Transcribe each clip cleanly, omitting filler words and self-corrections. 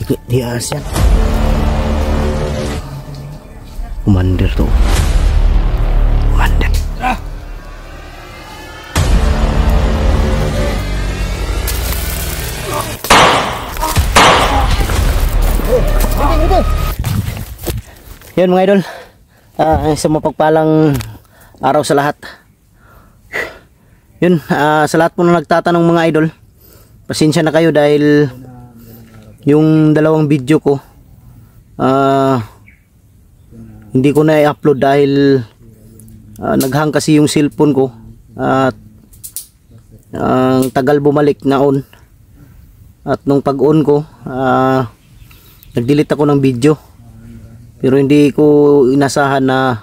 Di Asyan. Commander to. Commander. Yun mga idol, isang mapagpalang araw sa lahat. Yun, sa lahat po na nagtatanong mga idol, pasensya na kayo dahil yung dalawang video ko hindi ko na i-upload dahil naghang kasi yung cellphone ko at tagal bumalik na on. At nung pag-on ko, nag-delete ako ng video. Pero hindi ko inasahan na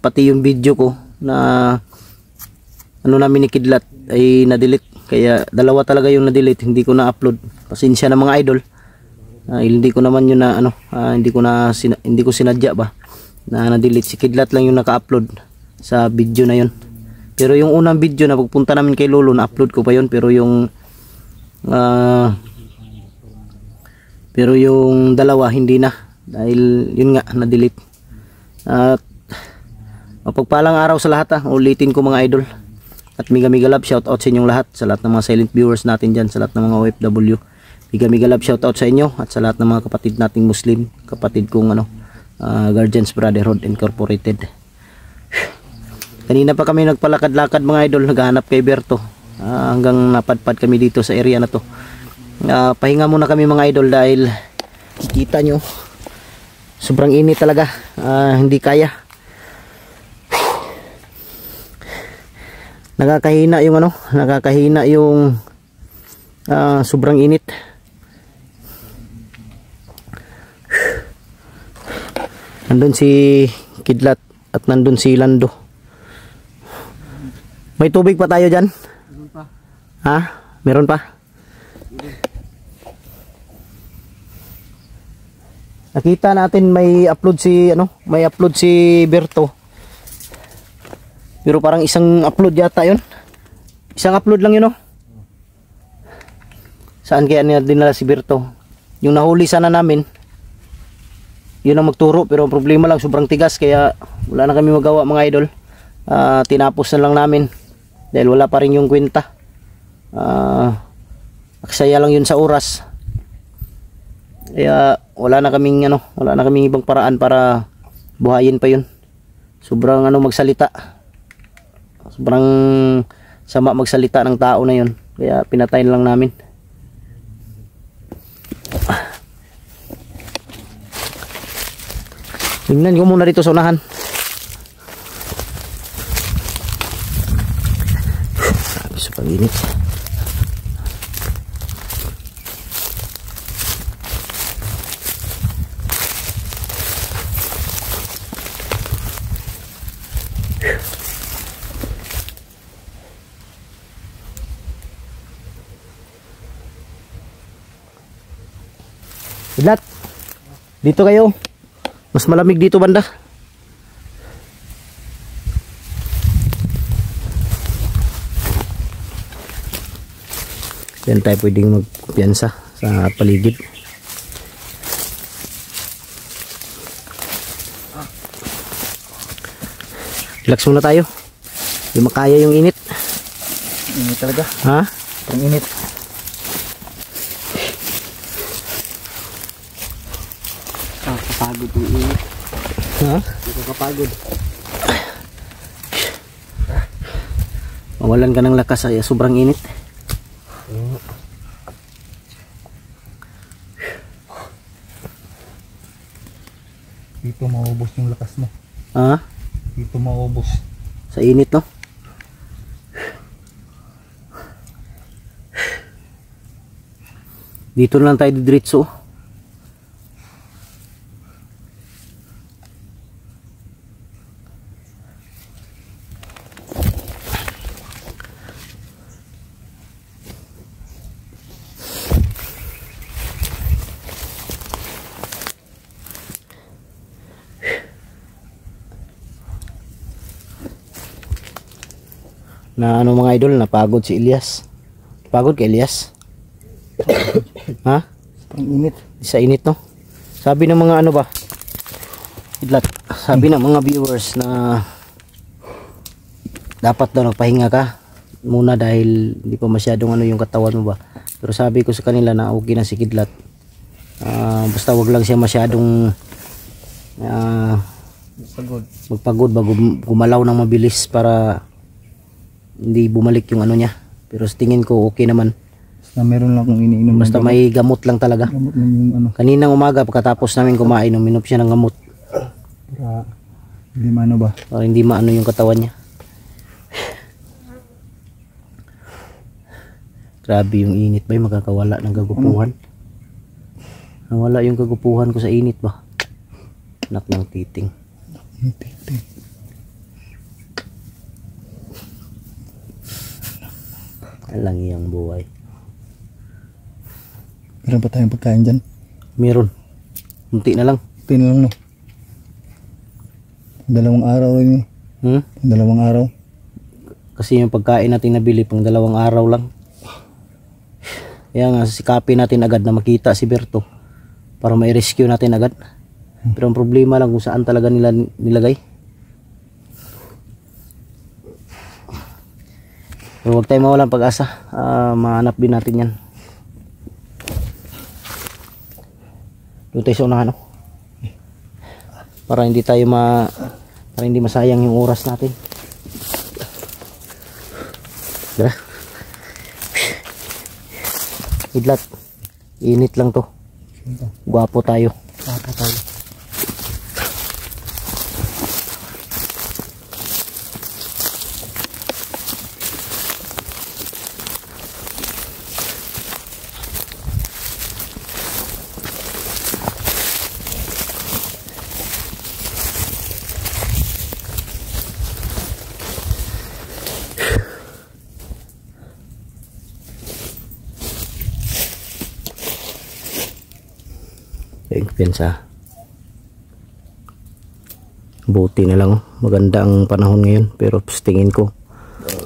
pati yung video ko na ano namin ni Kidlat ay na-delete. Kaya dalawa talaga yung na-delete, hindi ko na-upload. Pasensya na mga idol. Hindi ko naman yun na hindi ko sinadya ba na na-delete. Si Kidlat lang yung naka-upload sa video na yun. Pero yung unang video na pagpunta namin kay Lolo, na-upload ko pa yun. Pero yung dalawa hindi na, dahil yun nga na-delete. At mapagpalang araw sa lahat, ulitin ko mga idol. At mega love shout out sa inyong lahat, sa lahat ng mga silent viewers natin dyan, sa lahat ng mga OFW. Mega love shout out sa inyo at sa lahat ng mga kapatid nating Muslim, kapatid kong Guardians Brotherhood Incorporated. Kanina pa kami nagpalakad-lakad mga idol, naghahanap kay Berto, hanggang napadpad kami dito sa area na to. Pahinga muna kami mga idol dahil kikita nyo sobrang init talaga, hindi kaya. Nakakahina yung sobrang init. Nandun si Kidlat at nandun si Lando. May tubig pa tayo dyan? Meron pa. Ha? Meron pa? Nakita natin may upload si Berto. Pero parang isang upload yata 'yon. Isang upload lang 'yun, Saan kaya niya dinala si Berto? Yung nahuli sana namin, yun ang magturo, pero ang problema lang sobrang tigas kaya wala na kami magawa mga idol. Tinapos na lang namin dahil wala pa rin yung kwenta. Aksaya lang yun sa oras. Kaya wala na kaming ibang paraan para buhayin pa yun. Sobrang magsalita. Sobrang sama magsalita ng tao na yun. Kaya pinatayin lang namin. Tingnan ko muna dito sa unahan. Sabi sa pag-init. Kidlat, dito kayo. Mas malamig dito banda. Yan tayo pwedeng magpiyansa sa paligid. Relax muna tayo. Hindi makaya yung init. Init talaga. Ha? Ang init. Nakakapagod yung init. Ha? Nakakapagod. Mawalan ka ng lakas ay sobrang init. Dito maubos yung lakas mo. Ha? Dito maubos. Sa init, no? Dito na lang tayo diretso. Na mga idol, napagod si Elias. Pagod kay Elias. Ha? Ang init. Sa init, no? Sabi ng mga ano ba? Idlat. Sabi ng mga viewers na dapat daw nagpahinga ka muna dahil hindi pa masyadong ano yung katawan mo ba. Pero sabi ko sa kanila na okay na si Kidlat. Basta wag lang siya masyadong Pagod. magpagod bago gumalaw ng mabilis para hindi bumalik yung ano niya. Pero sa tingin ko okay naman. Basta meron lang akong iniinom. Basta may gamot lang talaga. gamot lang yung ano. Kaninang umaga pagkatapos namin kumain, uminom siya ng gamot Para hindi maano ba. para hindi maano yung katawan niya. Grabe yung init ba, magkakawala ng kagupuhan. Nawala yung kagupuhan ko sa init ba. Anak ng titing. Alang iyang buhay. Meron pa tayong pagkain dyan. Meron. Munti na lang. Pin lang no. 2 araw rin yun. 2 araw. Kasi yung pagkain natin nabili pang 2 araw lang. Kaya nga sikapin natin agad na makita si Berto para mai-rescue natin agad. Pero ang problema lang kung saan talaga nila nilagay. Pero huwag tayo mawalang pag-asa. Mahanap din natin yan. Doon tayo sa unahan, no? Para hindi tayo para hindi masayang yung oras natin. Tara. Idlat. Init lang to. Gwapo tayo. Papa tayo. Pensa. Buti na lang, maganda ang panahon ngayon, pero tingin ko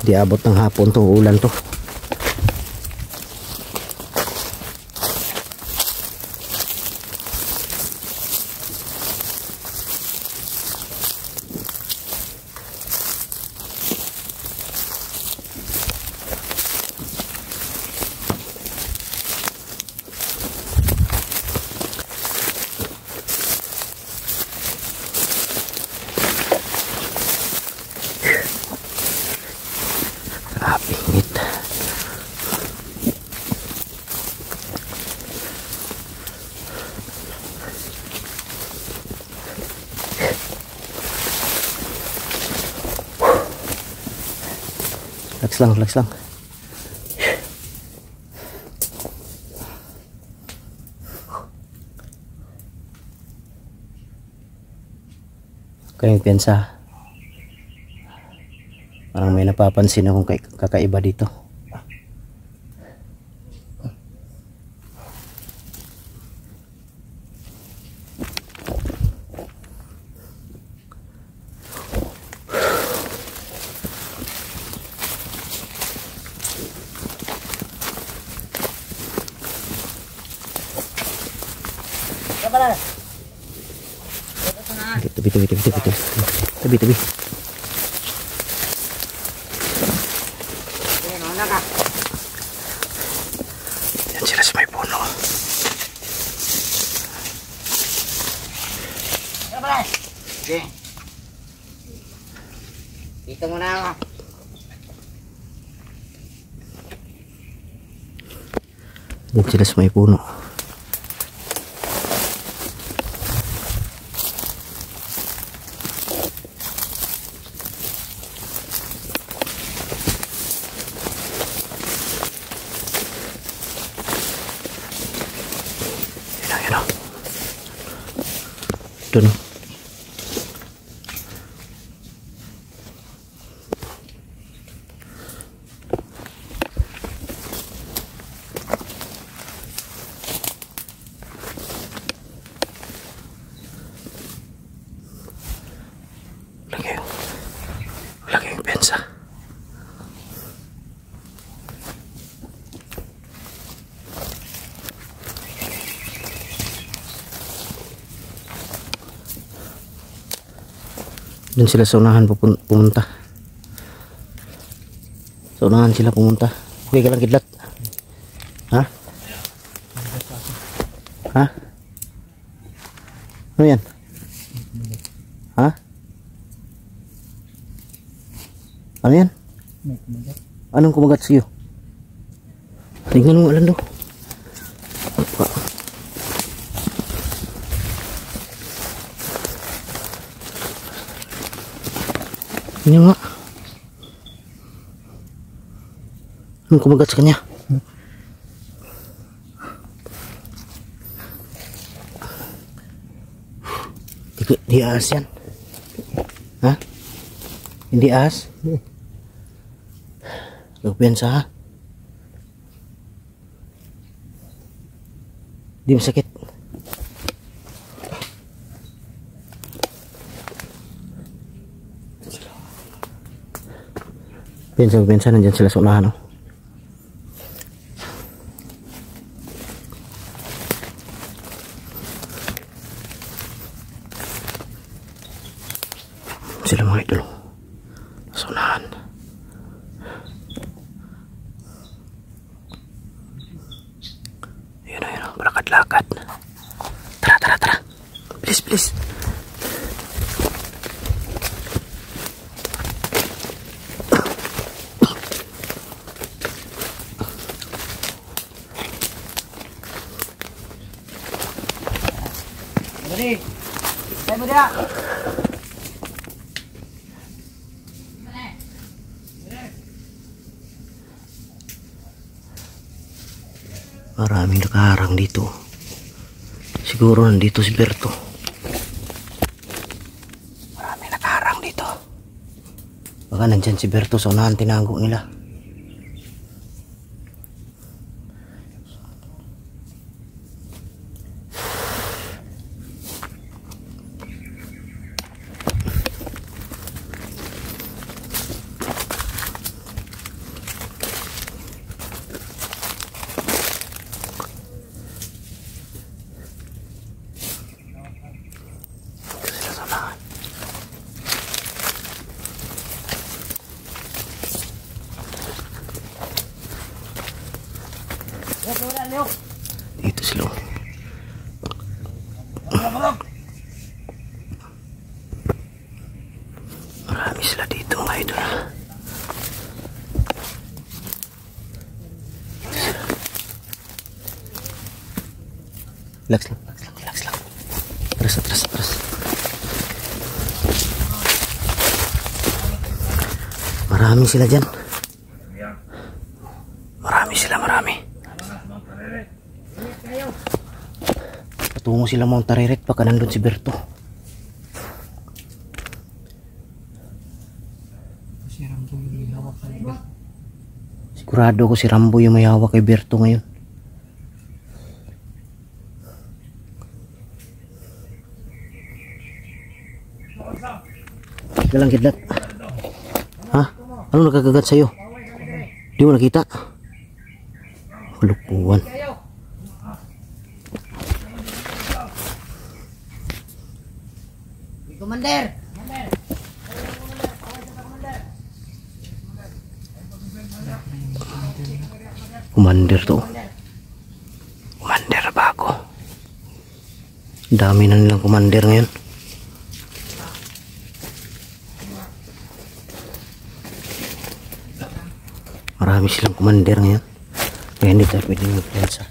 di abot ng hapon to, ulan to. Init. Relax lang. Kaya pensa. Parang may napapansin akong kakaiba dito. Tabi. Yan sila sa may puno. Okay. Dito muna ako. Yan sila sa may puno. Yan. Doon. Lagi yung pensa. Doon sila sa unahan pumunta. Sa unahan sila pumunta. Okay ka lang kidlat. Ha? Ha? Ano yan? Ha? Ano yan? Anong kumagat sa'yo? Tingnan mo, Alando. Ini nga. Anong kumagat sa kanya? Di ahas yan. Ha? Hindi ahas? Nagpiyansa ha? Di masakit. Piyansa, nandyan sila sa unahan, oh. Sila mga idol, sa unahan. Ayun, lakad-lakad. Tara. Please. Ready? Saya muda. Maraming nakaharang dito. Siguro nandito si Berto. Maraming nakaharang dito. Baka nandyan si Berto sa unahan, tinago nila. Dito sila. Marami sila dito mga idol. Relax lang. Atras. Marami sila dyan. Marami. Patungo sila Mount Tareret, baka nandun si Berto. Sigurado ko si Rambo yung may hawak kay Berto ngayon. Galang kidlat. Ha? Ano nakakagat sa'yo? Di mo nakita? Kalupuan. Komander. Commander to. Commander bago. Dami na nilang commander ngayon. Marami silang commander ngayon. Kaya hindi tayo pwedeng mag-piyansa.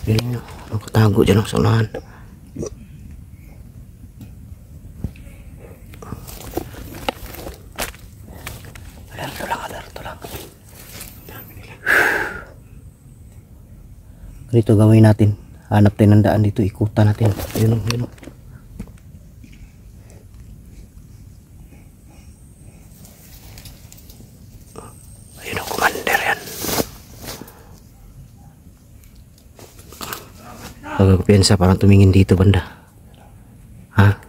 Pwede nyo. Nakatago dyan sa unahan. Alerto lang. Ganito gawin natin. Hanap tayo ng daan dito. Ikutan natin. Ayun. Ayun ang commander yan. Pagkapiyansa parang tumingin dito banda. Ha?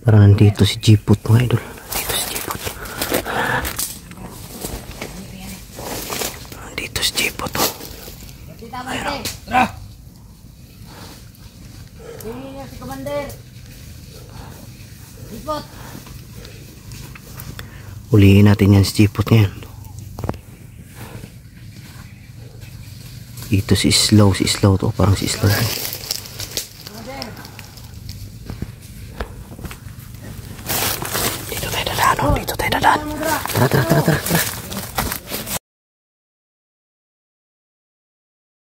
Parang nandito si Jiput mga idol. Nandito si Jiput. Jipot to. Tita Mante. Tara. Tingin niyo si Commander. Ipot. Ulihin natin yan si Jipot ngayon. Ito si Slow to. Parang si Slow to. Dito tayo dadaan. Tara.